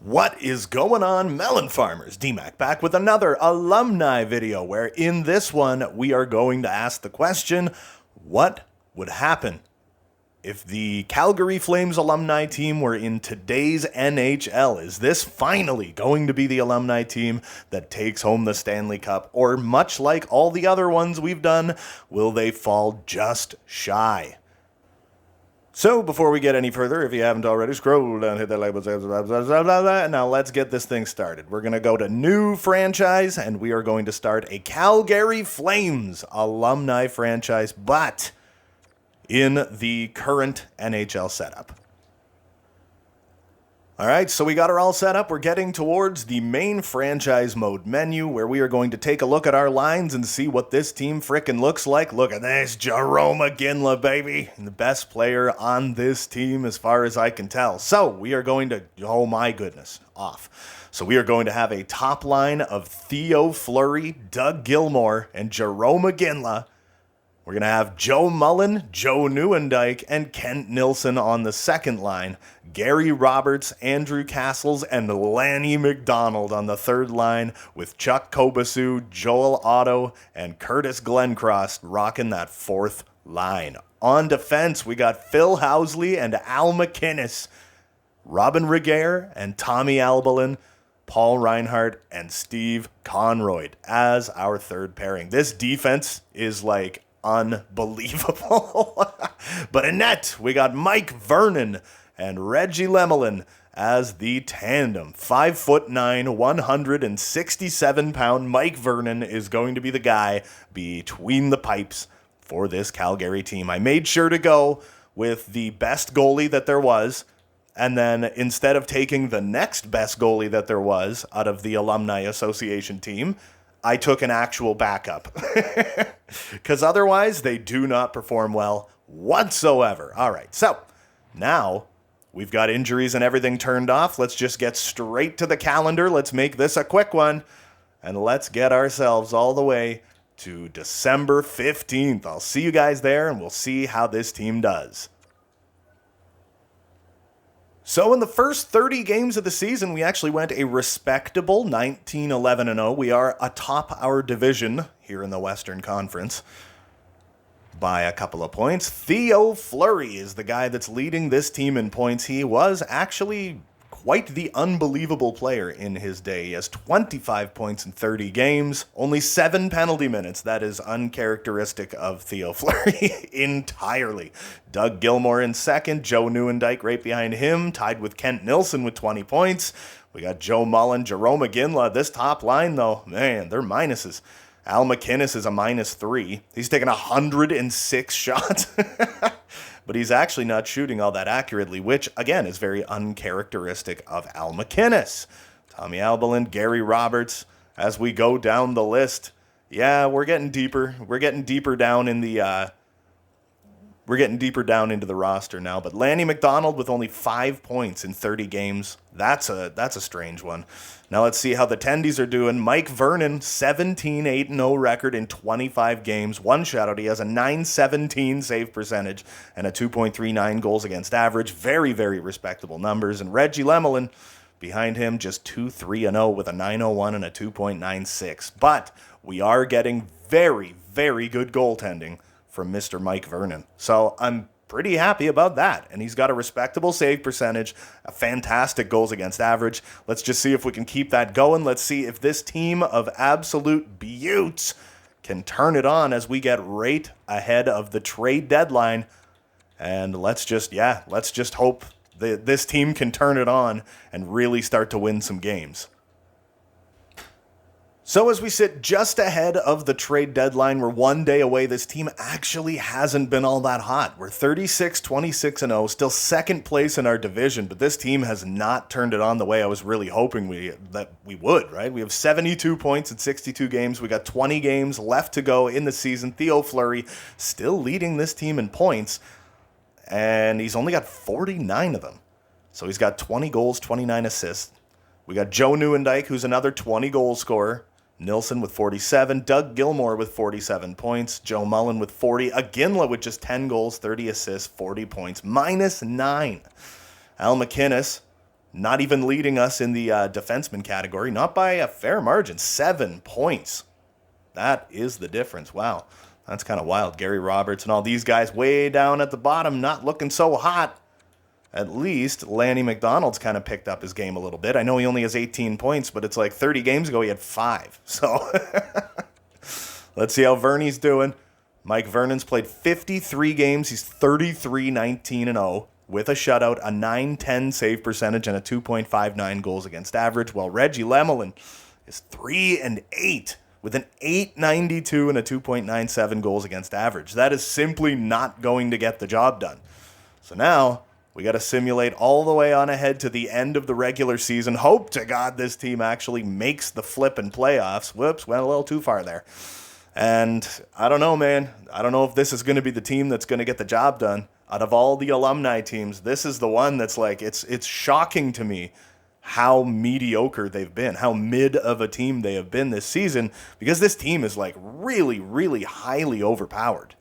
What is going on, melon farmers? D-Mac back with another alumni video where in this one we are going to ask the question, what would happen if the Calgary Flames alumni team were in today's NHL? Is this finally going to be the alumni team that takes home the Stanley Cup? Or much like all the other ones we've done, will they fall just shy? So before we get any further, if you haven't already, scroll down, hit that like button. Now let's get this thing started. We're going to go to new franchise, and we are going to start a Calgary Flames alumni franchise, but in the current NHL setup. All right, so we got her all set up. We're getting towards the main franchise mode menu where we are going to take a look at our lines and see what this team frickin' looks like. Look at this, Jerome Iginla, baby. The best player on this team as far as I can tell. So we are going to, oh my goodness, off. So we are going to have a top line of Theo Fleury, Doug Gilmour, and Jerome Iginla. We're going to have Joe Mullen, Joe Nieuwendyk, and Kent Nilsson on the second line. Gary Roberts, Andrew Castles, and Lanny McDonald on the third line with Chuck Kobasu, Joel Otto, and Curtis Glencross rocking that fourth line. On defense, we got Phil Housley and Al MacInnis, Robin Regehr and Tommy Albalin, Paul Reinhart, and Steve Conroy as our third pairing. This defense is like unbelievable. But in net, we got Mike Vernon and Reggie Lemelin as the tandem. 5'9", 167-pound Mike Vernon is going to be the guy between the pipes for this Calgary team. I made sure to go with the best goalie that there was, and then instead of taking the next best goalie that there was out of the Alumni Association team, I took an actual backup. Because otherwise, they do not perform well whatsoever. All right, so now we've got injuries and everything turned off. Let's just get straight to the calendar. Let's make this a quick one. And let's get ourselves all the way to December 15th. I'll see you guys there, and we'll see how this team does. So in the first 30 games of the season, we actually went a respectable 19-11-0. We are atop our division here in the Western Conference by a couple of points. Theo Fleury is the guy that's leading this team in points. He was actually quite the unbelievable player in his day. He has 25 points in 30 games, only 7 penalty minutes. That is uncharacteristic of Theo Fleury entirely. Doug Gilmour in second, Joe Nieuwendyk right behind him, tied with Kent Nilsson with 20 points. We got Joe Mullen, Jerome Iginla. This top line, though, man, they're minuses. Al MacInnis is a -3. He's taken 106 shots. But he's actually not shooting all that accurately, which, again, is very uncharacteristic of Al MacInnis. Tommy Albalin, Gary Roberts, as we go down the list. Yeah, we're getting deeper. We're getting deeper down in the into the roster now. But Lanny McDonald with only 5 points in 30 games. That's a strange one. Now let's see how the Tendies are doing. Mike Vernon, 17-8-0 record in 25 games. One shutout. He has a .917 save percentage and a 2.39 goals against average. Very, very respectable numbers. And Reggie Lemelin behind him, just 2-3-0 with a .901 and a 2.96. But we are getting very, very good goaltending from Mr. Mike Vernon. So I'm pretty happy about that. And he's got a respectable save percentage, a fantastic goals against average. Let's just see if we can keep that going. Let's see if this team of absolute beauts can turn it on as we get right ahead of the trade deadline. And let's just hope that this team can turn it on and really start to win some games. So as we sit just ahead of the trade deadline, we're 1 day away. This team actually hasn't been all that hot. We're 36-26-0, still second place in our division, but this team has not turned it on the way I was really hoping that we would, right? We have 72 points in 62 games. We got 20 games left to go in the season. Theo Fleury still leading this team in points, and he's only got 49 of them. So he's got 20 goals, 29 assists. We got Joe Nieuwendyk, who's another 20 goal scorer. Nilsson with 47, Doug Gilmour with 47 points, Joe Mullen with 40, Iginla with just 10 goals, 30 assists, 40 points, -9. Al MacInnis not even leading us in the defenseman category, not by a fair margin, 7 points. That is the difference. Wow, that's kind of wild. Gary Roberts and all these guys way down at the bottom, not looking so hot. At least Lanny McDonald's kind of picked up his game a little bit. I know he only has 18 points, but it's like 30 games ago he had 5. So let's see how Verney's doing. Mike Vernon's played 53 games. He's 33-19-0 with a shutout, a .910 save percentage, and a 2.59 goals against average, while Reggie Lemelin is 3-8 with an .892 and a 2.97 goals against average. That is simply not going to get the job done. So now we got to simulate all the way on ahead to the end of the regular season. Hope to God this team actually makes the flippin' playoffs. Whoops, went a little too far there. And I don't know, man. I don't know if this is going to be the team that's going to get the job done. Out of all the alumni teams, this is the one that's like, it's shocking to me how mediocre they've been, how mid of a team they have been this season, because this team is like really, really highly overpowered.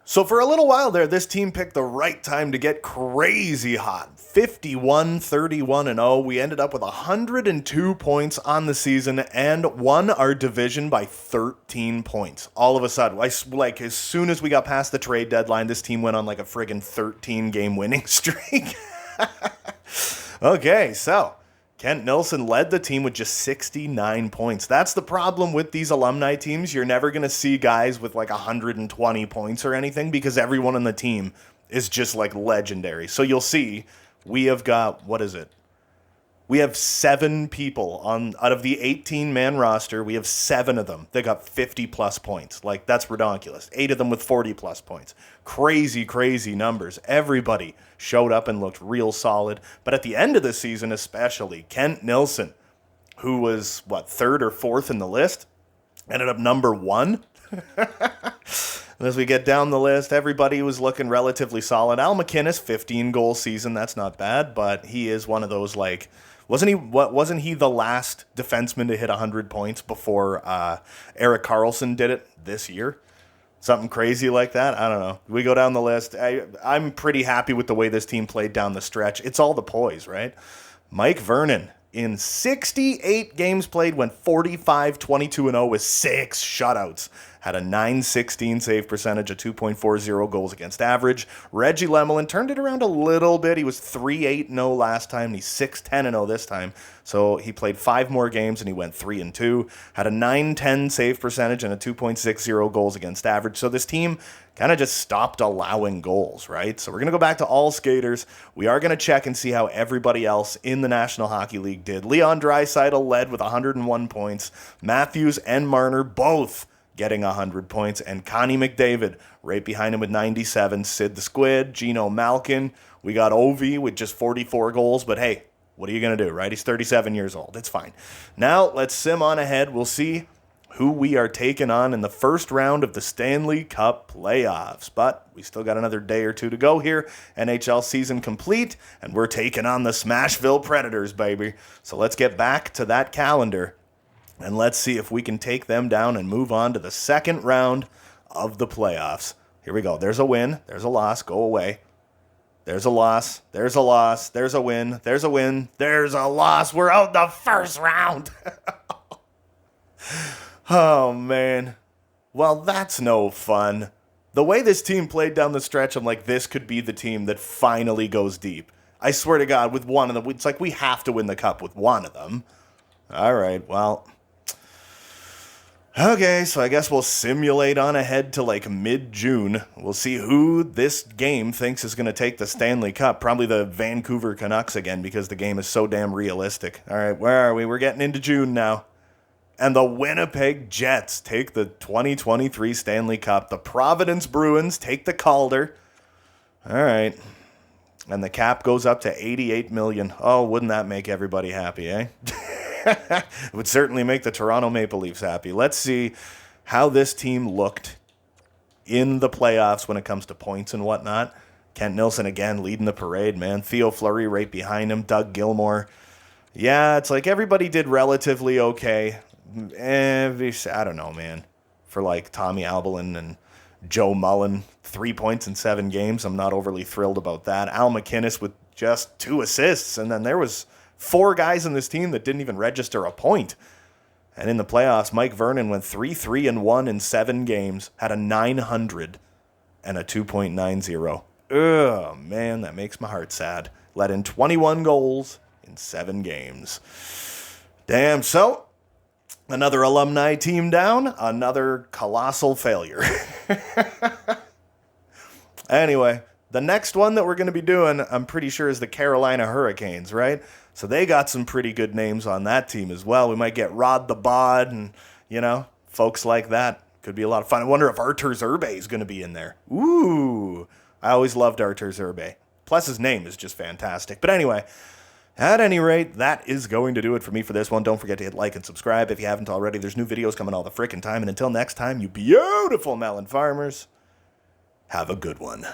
So for a little while there, this team picked the right time to get crazy hot. 51-31-0. We ended up with 102 points on the season and won our division by 13 points. All of a sudden, like as soon as we got past the trade deadline, this team went on like a friggin' 13-game winning streak. Okay, so Kent Nilsson led the team with just 69 points. That's the problem with these alumni teams. You're never going to see guys with like 120 points or anything because everyone on the team is just like legendary. So you'll see we have got, what is it? We have 7 people out of the 18-man roster. We have 7 of them that got 50-plus points. Like, that's ridiculous. 8 of them with 40-plus points. Crazy, crazy numbers. Everybody showed up and looked real solid. But at the end of the season especially, Kent Nilsson, who was, 3rd or 4th in the list, ended up number 1. And as we get down the list, everybody was looking relatively solid. Al MacInnis, 15-goal season. That's not bad, but he is one of those, like... Wasn't he the last defenseman to hit 100 points before Erik Karlsson did it this year? Something crazy like that? I don't know. We go down the list. I'm pretty happy with the way this team played down the stretch. It's all the poise, right? Mike Vernon, in 68 games played, went 45-22-0 with 6 shutouts. Had a .916 save percentage, a 2.40 goals against average. Reggie Lemelin turned it around a little bit. He was 3-8-0 last time. He's 6-10-0 this time. So he played 5 more games and he went 3-2. Had a .910 save percentage and a 2.60 goals against average. So this team kind of just stopped allowing goals, right? So we're going to go back to all skaters. We are going to check and see how everybody else in the National Hockey League did. Leon Draisaitl led with 101 points. Matthews and Marner both getting 100 points, and Connie McDavid right behind him with 97. Sid the Squid, Gino Malkin. We got Ovi with just 44 goals, but hey, what are you going to do, right? He's 37 years old. It's fine. Now, let's sim on ahead. We'll see who we are taking on in the first round of the Stanley Cup playoffs. But we still got another day or two to go here. NHL season complete, and we're taking on the Smashville Predators, baby. So let's get back to that calendar. And let's see if we can take them down and move on to the second round of the playoffs. Here we go. There's a win. There's a loss. Go away. There's a loss. There's a loss. There's a win. There's a win. There's a loss. We're out the first round. Oh, man. Well, that's no fun. The way this team played down the stretch, I'm like, this could be the team that finally goes deep. I swear to God, with one of them, it's like we have to win the cup with one of them. All right, well... Okay, so I guess we'll simulate on ahead to like mid-June. We'll see who this game thinks is going to take the Stanley Cup. Probably the Vancouver Canucks again because the game is so damn realistic. All right, where are we? We're getting into June now. And the Winnipeg Jets take the 2023 Stanley Cup. The Providence Bruins take the Calder. All right. And the cap goes up to $88 million. Oh, wouldn't that make everybody happy, eh? It would certainly make the Toronto Maple Leafs happy. Let's see how this team looked in the playoffs when it comes to points and whatnot. Kent Nilsson again leading the parade, man. Theo Fleury right behind him. Doug Gilmour. Yeah, it's like everybody did relatively okay. I don't know, man. For like Tommy Albelin and Joe Mullen, 3 points in 7 games. I'm not overly thrilled about that. Al MacInnis with just 2 assists. And then there was 4 guys in this team that didn't even register a point. And in the playoffs, Mike Vernon went 3-3-1 in 7 games, had a .900 and a 2.90. Ugh, man, that makes my heart sad. Let in 21 goals in 7 games. Damn, so another alumni team down, another colossal failure. Anyway, the next one that we're going to be doing, I'm pretty sure, is the Carolina Hurricanes, right? So they got some pretty good names on that team as well. We might get Rod the Bod and, folks like that. Could be a lot of fun. I wonder if Artur Zerbe is going to be in there. Ooh, I always loved Artur Zerbe. Plus his name is just fantastic. But anyway, at any rate, that is going to do it for me for this one. Don't forget to hit like and subscribe if you haven't already. There's new videos coming all the frickin' time. And until next time, you beautiful melon farmers, have a good one.